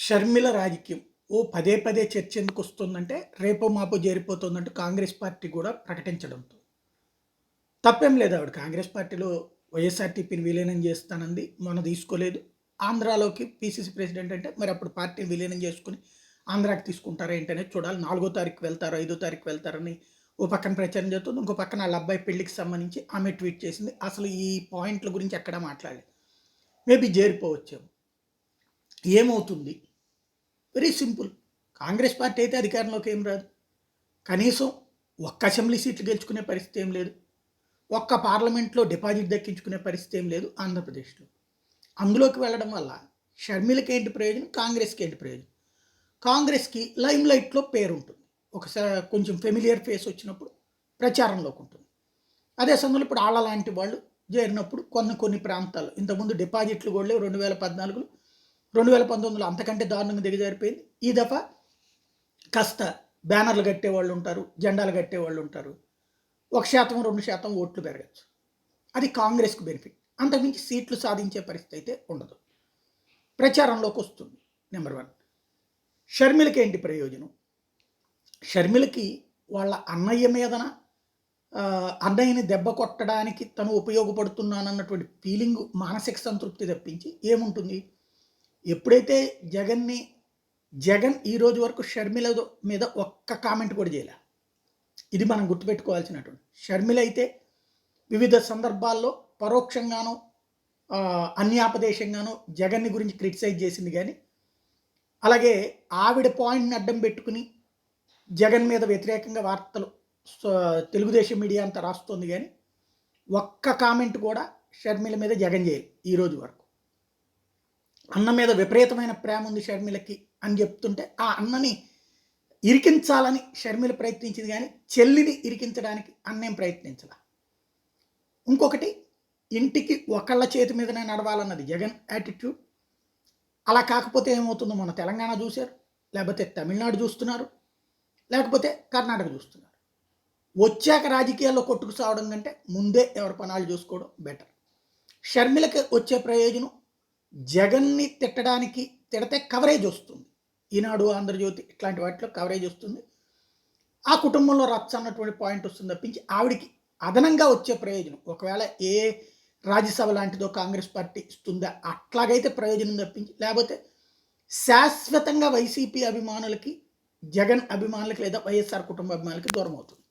షర్మిల రాజకీయం ఓ పదే పదే చర్చ ఎందుకు వస్తుందంటే రేపో మాపో చేరిపోతుందంటూ కాంగ్రెస్ పార్టీ కూడా ప్రకటించడంతో తప్పేం లేదు. ఆవిడ కాంగ్రెస్ పార్టీలో వైఎస్ఆర్టీపీని విలీనం చేస్తానంది, మొన్న తీసుకోలేదు. ఆంధ్రాలోకి పీసీసీ ప్రెసిడెంట్ అంటే మరి అప్పుడు పార్టీని విలీనం చేసుకుని ఆంధ్రాకి తీసుకుంటారా ఏంటనేది చూడాలి. 4వ తారీఖు వెళ్తారో 5వ తారీఖు వెళ్తారని ఓ పక్కన ప్రచారం చేస్తుంది, ఇంకో పక్కన వాళ్ళ అబ్బాయి పెళ్లికి సంబంధించి ఆమె ట్వీట్ చేసింది. అసలు ఈ పాయింట్ల గురించి ఎక్కడ మాట్లాడలేదు. మేబీ చేరిపోవచ్చేమో. ఏమవుతుంది? Very simple. కాంగ్రెస్ పార్టీ అయితే అధికారంలోకి ఏం రాదు. కనీసం ఒక్క అసెంబ్లీ సీట్లు గెలుచుకునే పరిస్థితి ఏం లేదు. ఒక్క పార్లమెంట్లో డిపాజిట్ దక్కించుకునే పరిస్థితి ఏం లేదు ఆంధ్రప్రదేశ్లో. అందులోకి వెళ్ళడం వల్ల షర్మిలకి ఏంటి ప్రయోజనం, కాంగ్రెస్కి ఏంటి ప్రయోజనం? కాంగ్రెస్కి లైమ్ లైట్లో పేరు ఉంటుంది. ఒకసారి కొంచెం ఫెమిలియర్ ఫేస్ వచ్చినప్పుడు ప్రచారంలోకి ఉంటుంది. అదే సమయంలో ఇప్పుడు ఆళ్ళ లాంటి వాళ్ళు చేరినప్పుడు కొన్ని ప్రాంతాల్లో ఇంతకుముందు డిపాజిట్లు కూడా 2014లో 2019లో అంతకంటే దారుణంగా దిగజారిపోయింది. ఈ దఫా కాస్త బ్యానర్లు కట్టేవాళ్ళు ఉంటారు, జెండాలు కట్టేవాళ్ళు ఉంటారు. 1% 2% ఓట్లు పెరగచ్చు. అది కాంగ్రెస్కు బెనిఫిట్. అంతకుమించి సీట్లు సాధించే పరిస్థితి అయితే ఉండదు. ప్రచారంలోకి వస్తుంది. నెంబర్ 1. షర్మిలకి ఏంటి ప్రయోజనం? షర్మిలకి వాళ్ళ అన్నయ్య మీదన అన్నయ్యని దెబ్బ కొట్టడానికి తను ఉపయోగపడుతున్నానన్నటువంటి ఫీలింగు, మానసిక సంతృప్తి తప్పించి ఏముంటుంది? ఎప్పుడైతే జగన్ ఈ రోజు వరకు షర్మిల మీద ఒక్క కామెంట్ కూడా చేయలే. ఇది మనం గుర్తుపెట్టుకోవాల్సినటువంటి. షర్మిల అయితే వివిధ సందర్భాల్లో పరోక్షంగానో అన్యాపదేశంగానో జగన్ని గురించి క్రిటిసైజ్ చేసింది. కానీ అలాగే ఆవిడ పాయింట్ని అడ్డం పెట్టుకుని జగన్ మీద వ్యతిరేకంగా వార్తలు తెలుగుదేశం మీడియా అంతా రాస్తుంది. కానీ ఒక్క కామెంట్ కూడా షర్మిల మీద జగన్ చేయలేదు ఈ రోజు వరకు. అన్న మీద విపరీతమైన ప్రేమ ఉంది షర్మిలకి అని చెప్తుంటే ఆ అన్నని ఇరికించాలని షర్మిల ప్రయత్నించింది, కానీ చెల్లిని ఇరికించడానికి అన్నేం ప్రయత్నించాల. ఇంకొకటి, ఇంటికి ఒకళ్ళ చేతి మీదనే నడవాలన్నది జగన్ యాటిట్యూడ్. అలా కాకపోతే ఏమవుతుందో మన తెలంగాణ చూశారు, లేకపోతే తమిళనాడు చూస్తున్నారు, లేకపోతే కర్ణాటక చూస్తున్నారు. వచ్చాక రాజకీయాల్లో కొట్టుకు సావడం కంటే ముందే ఎవరి పనాలు చూసుకోవడం బెటర్. షర్మిలకి వచ్చే ప్రయోజనం, జగన్ని తిడితే కవరేజ్ వస్తుంది. ఈనాడు, ఆంధ్రజ్యోతి ఇట్లాంటి వాటిలో కవరేజ్ వస్తుంది. ఆ కుటుంబంలో రచ్చ అన్నటువంటి పాయింట్ వస్తుంది తప్పించి ఆవిడికి అదనంగా వచ్చే ప్రయోజనం, ఒకవేళ ఏ రాజ్యసభ లాంటిదో కాంగ్రెస్ పార్టీ ఇస్తుందా అట్లాగైతే ప్రయోజనం తప్పించి, లేకపోతే శాశ్వతంగా వైసీపీ అభిమానులకి, జగన్ అభిమానులకి లేదా వైఎస్ఆర్ కుటుంబ అభిమానులకి దూరం అవుతుంది.